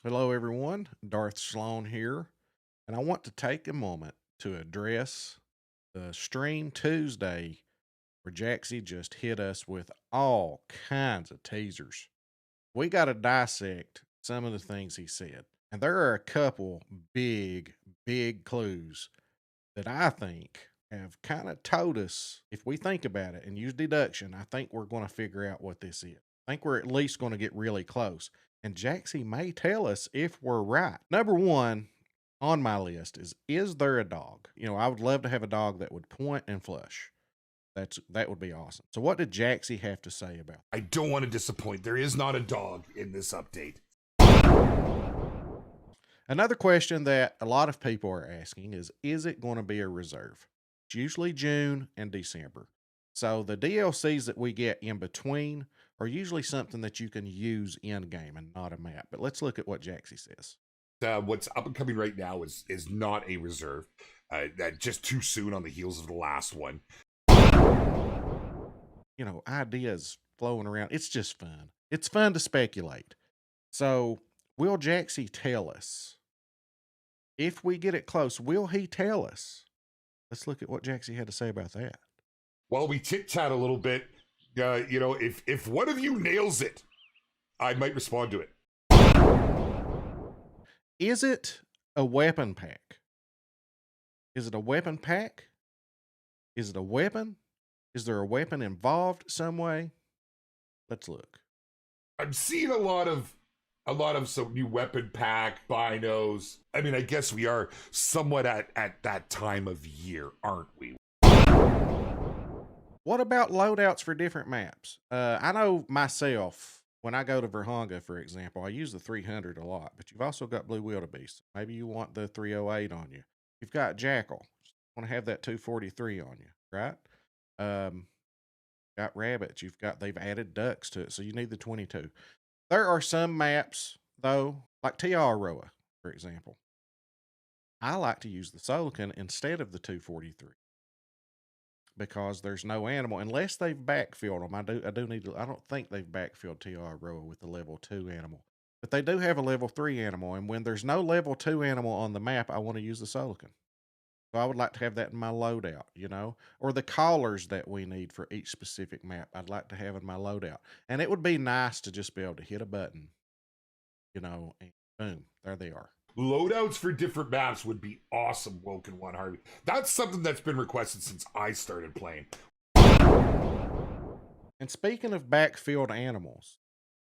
Hello, everyone. Darth Slone here, and I want to take a moment to address the Stream Tuesday where Jaxxy just hit us with all kinds of teasers. We got to dissect some of the things he said, and there are a couple big clues that I think have kind of told us, if we think about it and use deduction, I think we're going to figure out what this is. I think we're at least going to get really close. And Jaxie may tell us if we're right. Number one on my list is there a dog? You know, I would love to have a dog that would point and flush. That would be awesome. So what did Jaxie have to say about I don't want to disappoint. There is not a dog in this update. Another question that a lot of people are asking is it going to be a reserve? It's usually June and December. So the DLCs that we get in between are usually something that you can use in game and not a map. But let's look at what Jaxie says. What's up and coming right now is not a reserve. Just too soon on the heels of the last one. You know, ideas flowing around. It's just fun. It's fun to speculate. So will Jaxie tell us? If we get it close, will he tell us? Let's look at what Jaxie had to say about that. While we chit chat a little bit, if one of you nails it, I might respond to it. Is it a weapon pack? Is it a weapon pack? Is it a weapon? Is there a weapon involved some way? Let's look. I'm seeing a lot of some new weapon pack binos. I mean, I guess we are somewhat at that time of year, aren't we? What about loadouts for different maps? I know myself, when I go to Verhonga, for example, I use the 300 a lot, but you've also got Blue Wildebeest. Maybe you want the 308 on you. You've got Jackal. Want to have that 243 on you, right? Got rabbits. They've added ducks to it, so you need the 22. There are some maps, though, like Tiaroa, for example. I like to use the Solican instead of the 243 because there's no animal unless they've backfilled them. I don't think they've backfilled Tiaroa with the level 2 animal, but they do have a level 3 animal. And when there's no level 2 animal on the map, I want to use the Solican. So I would like to have that in my loadout, you know, or the collars that we need for each specific map. I'd like to have in my loadout. And it would be nice to just be able to hit a button, you know, and boom, there they are. Loadouts for different maps would be awesome, Wilkin One Harvey. That's something that's been requested since I started playing. And speaking of backfilled animals,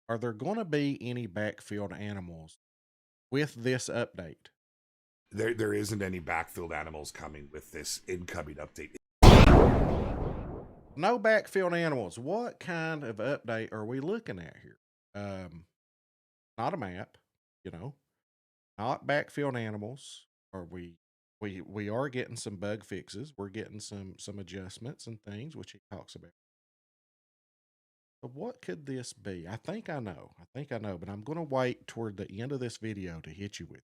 are there going to be any backfilled animals with this update? There isn't any backfilled animals coming with this incoming update. No backfilled animals. What kind of update are we looking at here? Not a map, you know, not backfilled animals. Are we are getting some bug fixes. We're getting some adjustments and things, which he talks about. So what could this be? I think I know, but I'm going to wait toward the end of this video to hit you with it.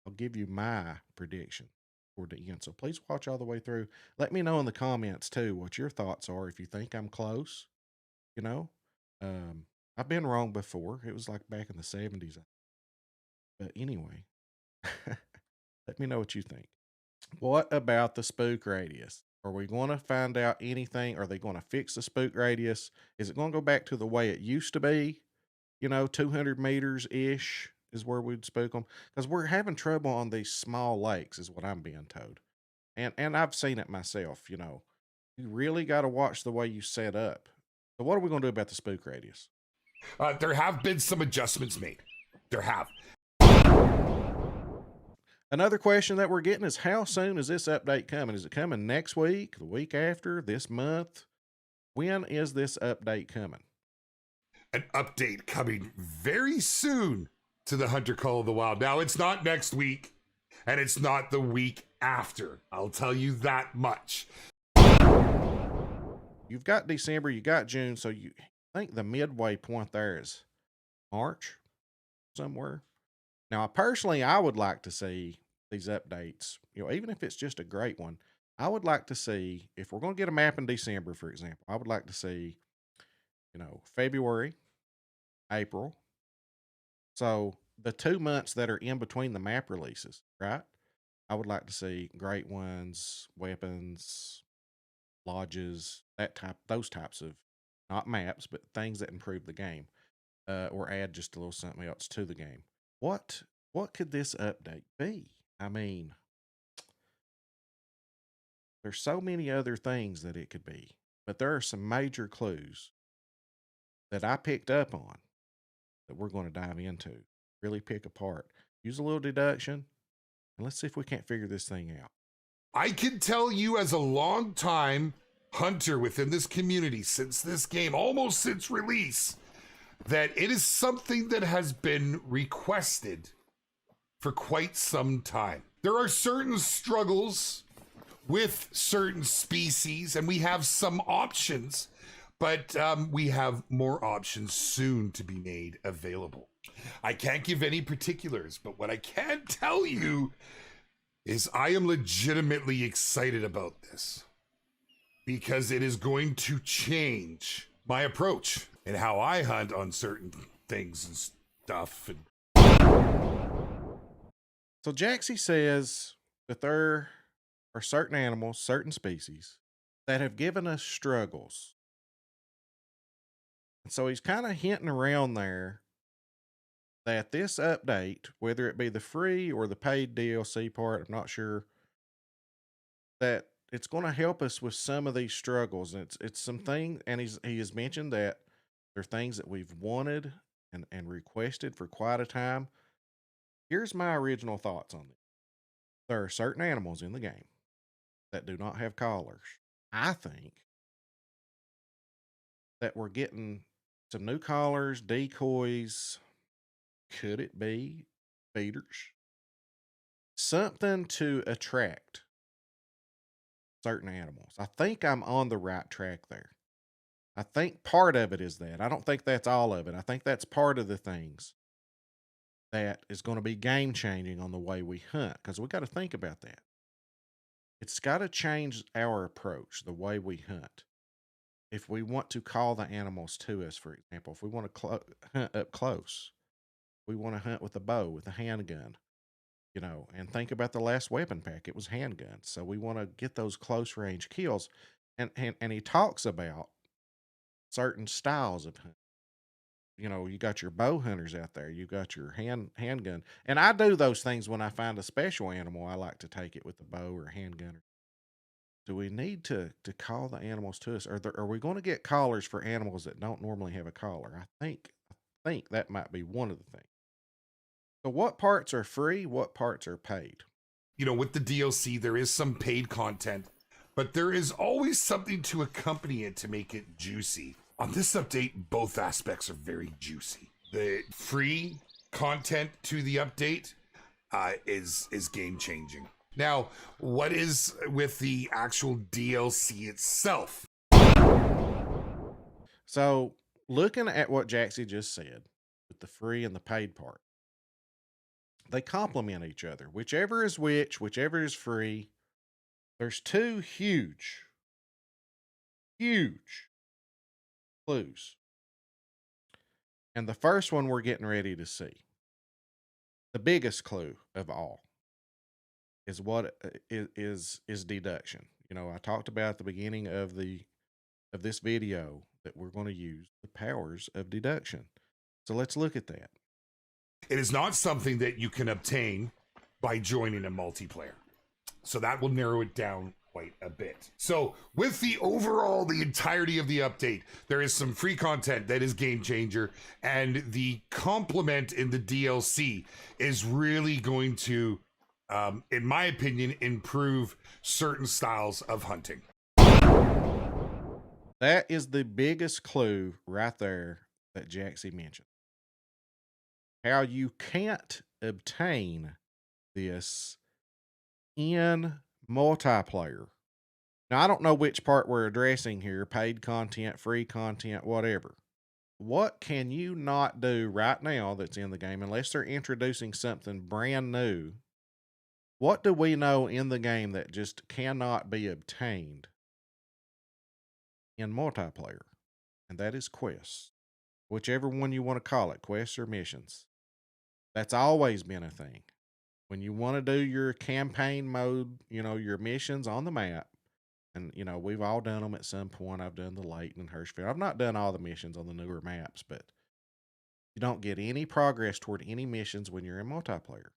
I'll give you my prediction toward the end. So please watch all the way through. Let me know in the comments too what your thoughts are. If you think I'm close, you know, I've been wrong before. It was like back in the 70s. But anyway, let me know what you think. What about the spook radius? Are we going to find out anything? Are they going to fix the spook radius? Is it going to go back to the way it used to be? You know, 200 meters ish is where we'd spook them, because we're having trouble on these small lakes, is what I'm being told. And I've seen it myself. You know, you really got to watch the way you set up. So what are we going to do about the spook radius? There have been some adjustments made. There have. Another question that we're getting is, how soon is this update coming? Is it coming next week, the week after, this month? When is this update coming? An update coming very soon to the Hunter Call of the Wild. Now, it's not next week, and it's not the week after. I'll tell you that much. You've got December, you got June, so you think the midway point there is March somewhere. Now, personally, I would like to see these updates, you know, even if it's just a great one. I would like to see, if we're going to get a map in December, for example, I would like to see, you know, February, April. So the 2 months that are in between the map releases, right? I would like to see great ones, weapons, lodges, those types of not maps, but things that improve the game, or add just a little something else to the game. What what could this update be? I mean, there's so many other things that it could be, but there are some major clues that I picked up on that we're going to dive into, really pick apart, use a little deduction, and let's see if we can't figure this thing out. I can tell you as a long time hunter within this community since this game, almost since release, that it is something that has been requested for quite some time. There are certain struggles with certain species, and we have some options, but we have more options soon to be made available. I can't give any particulars, but what I can tell you is I am legitimately excited about this because it is going to change my approach and how I hunt on certain things and stuff. So Jaxxy says that there are certain animals, certain species that have given us struggles. And so he's kind of hinting around there that this update, whether it be the free or the paid DLC part, I'm not sure, that it's going to help us with some of these struggles. And it's something, and he has mentioned that they're things that we've wanted and requested for quite a time. Here's my original thoughts on this. There are certain animals in the game that do not have collars. I think that we're getting some new collars, decoys. Could it be feeders? Something to attract certain animals. I think I'm on the right track there. I think part of it is that. I don't think that's all of it. I think that's part of the things that is going to be game changing on the way we hunt, because we got to think about that. It's got to change our approach, the way we hunt. If we want to call the animals to us, for example, if we want to hunt up close, we want to hunt with a bow, with a handgun, and think about the last weapon pack. It was handguns. So we want to get those close range kills. And he talks about certain styles of hunting. You got your bow hunters out there, you got your handgun. And I do those things when I find a special animal. I like to take it with a bow or a handgun. Do we need to call the animals to us? Are we going to get collars for animals that don't normally have a collar? I think that might be one of the things. So what parts are free? What parts are paid? With the DLC, there is some paid content, but there is always something to accompany it to make it juicy. On this update, both aspects are very juicy. The free content to the update is game changing. Now, what is with the actual DLC itself? So, looking at what Jaxxy just said with the free and the paid part, they complement each other. Whichever is whichever is free, there's two huge clues. And the first one we're getting ready to see. The biggest clue of all is what is deduction. I talked about at the beginning of this video that we're going to use the powers of deduction. So let's look at that. It is not something that you can obtain by joining a multiplayer. So that will narrow it down quite a bit. So with the entirety of the update, there is some free content that is game changer, and the complement in the DLC is really going to, in my opinion, improve certain styles of hunting. That is the biggest clue right there that Jaxxy mentioned. How you can't obtain this in multiplayer. Now, I don't know which part we're addressing here, paid content, free content, whatever. What can you not do right now that's in the game unless they're introducing something brand new? What do we know in the game that just cannot be obtained in multiplayer? And that is quests. Whichever one you want to call it, quests or missions. That's always been a thing. When you want to do your campaign mode, your missions on the map, and we've all done them at some point. I've done the Layton and Hirschfield. I've not done all the missions on the newer maps, but you don't get any progress toward any missions when you're in multiplayer.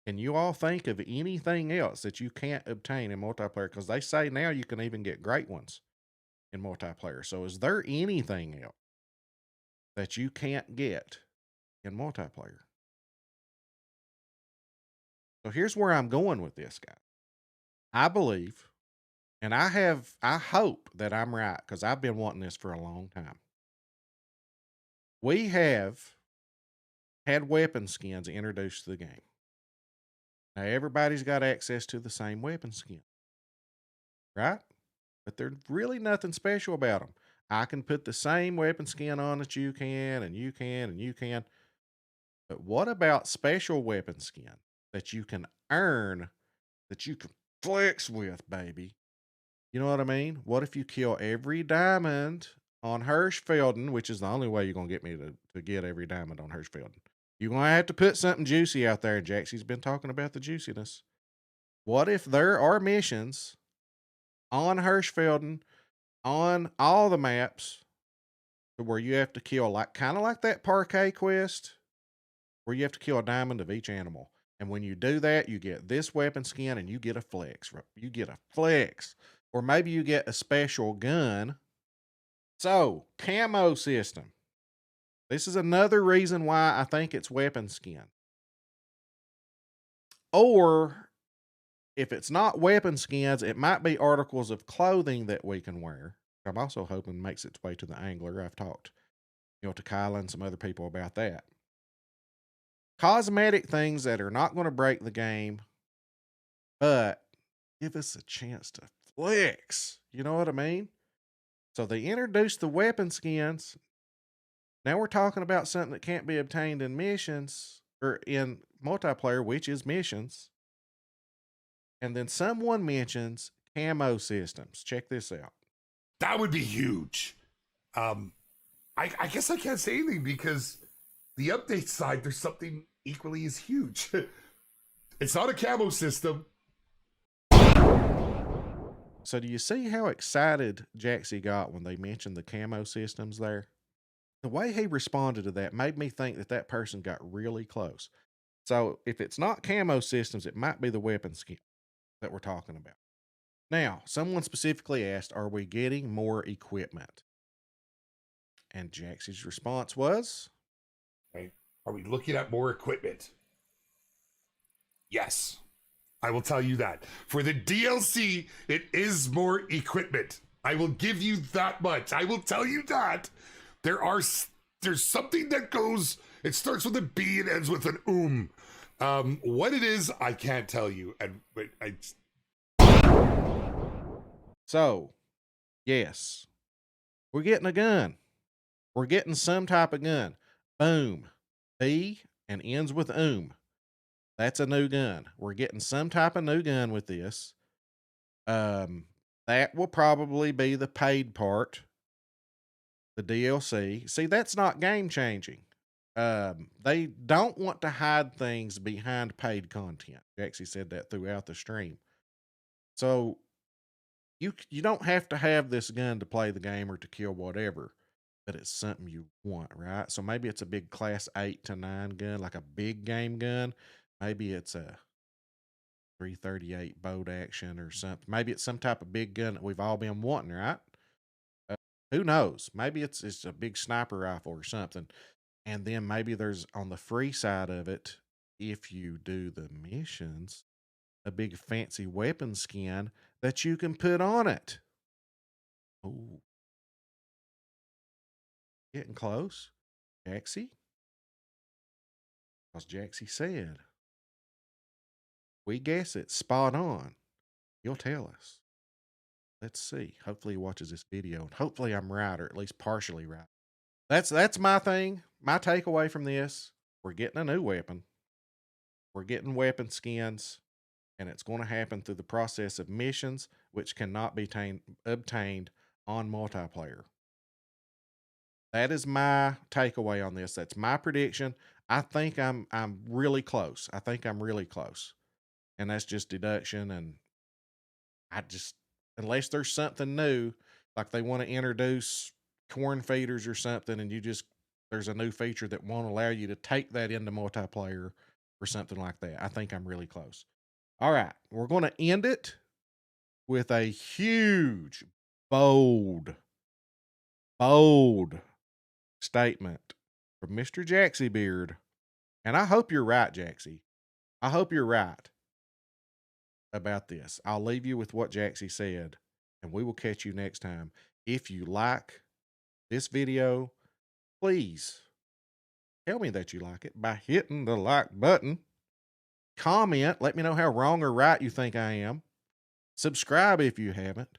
Can you all think of anything else that you can't obtain in multiplayer? Because they say now you can even get great ones in multiplayer. So is there anything else that you can't get in multiplayer? So here's where I'm going with this, guy. I believe, and I hope that I'm right, because I've been wanting this for a long time. We have had weapon skins introduced to the game. Now everybody's got access to the same weapon skin, right? But there's really nothing special about them. I can put the same weapon skin on that you can, and you can, and you can. But what about special weapon skin that you can earn, that you can flex with, baby? You know what I mean? What if you kill every diamond on Hirschfelden, which is the only way you're going to get me to get every diamond on Hirschfelden? You're going to have to put something juicy out there, and Jaxxy's been talking about the juiciness. What if there are missions on Hirschfelden, on all the maps, where you have to kill, kind of like that parquet quest, where you have to kill a diamond of each animal. And when you do that, you get this weapon skin and you get a flex. You get a flex. Or maybe you get a special gun. So, camo system. This is another reason why I think it's weapon skin. Or, if it's not weapon skins, it might be articles of clothing that we can wear. I'm also hoping makes its way to the angler. I've talked, to Kyla and some other people about that. Cosmetic things that are not going to break the game, but give us a chance to flex. You know what I mean? So they introduced the weapon skins. Now we're talking about something that can't be obtained in missions or in multiplayer, which is missions. And then someone mentions camo systems. Check this out. That would be huge. I guess I can't say anything because the update side, there's something equally as huge. It's not a camo system. So do you see how excited Jaxxy got when they mentioned the camo systems there? The way he responded to that made me think that that person got really close. So if it's not camo systems, it might be the weapon skin that we're talking about. Now, someone specifically asked, are we getting more equipment? And Jaxxy's response was, Right? Are we looking at more equipment? Yes. I will tell you that. For the DLC, it is more equipment. I will give you that much. I will tell you that. There's something that goes, it starts with a B and ends with an What it is, I can't tell you. So, yes, we're getting a gun. We're getting some type of gun. Boom. B and ends with That's a new gun. We're getting some type of new gun with this. That will probably be the paid part, the DLC. See, that's not game changing. They don't want to hide things behind paid content. Jaxxy said that throughout the stream. So you don't have to have this gun to play the game or to kill whatever, but it's something you want, right? So maybe it's a big class 8 to 9 gun, like a big game gun. Maybe it's a 338 bolt action or something. Maybe it's some type of big gun that we've all been wanting, right? Who knows? Maybe it's a big sniper rifle or something. And then maybe there's on the free side of it, if you do the missions, a big fancy weapon skin that you can put on it. Oh, getting close. Jaxxy? Because Jaxxy said, we guess it spot on. You'll tell us. Let's see. Hopefully he watches this video, and hopefully I'm right, or at least partially right. That's my thing. My takeaway from this: we're getting a new weapon. We're getting weapon skins, and it's going to happen through the process of missions, which cannot be obtained on multiplayer. That is my takeaway on this. That's my prediction. I think I'm really close. I think I'm really close. And that's just deduction. And I just, unless there's something new, like they want to introduce corn feeders or something, and there's a new feature that won't allow you to take that into multiplayer or something like that. I think I'm really close. All right. We're going to end it with a huge, bold, bold statement from Mr. Jaxxy Beard. And I hope you're right, Jaxxy. I hope you're right about this. I'll leave you with what Jaxxy said, and we will catch you next time. If you like this video, please tell me that you like it by hitting the like button. Comment, let me know how wrong or right you think I am. Subscribe if you haven't.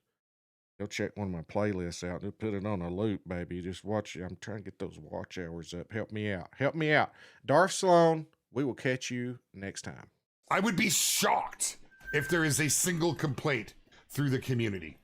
Go check one of my playlists out. Just put it on a loop, baby. Just watch it. I'm trying to get those watch hours up. Help me out. Help me out. Darth Slone, we will catch you next time. I would be shocked if there is a single complaint through the community.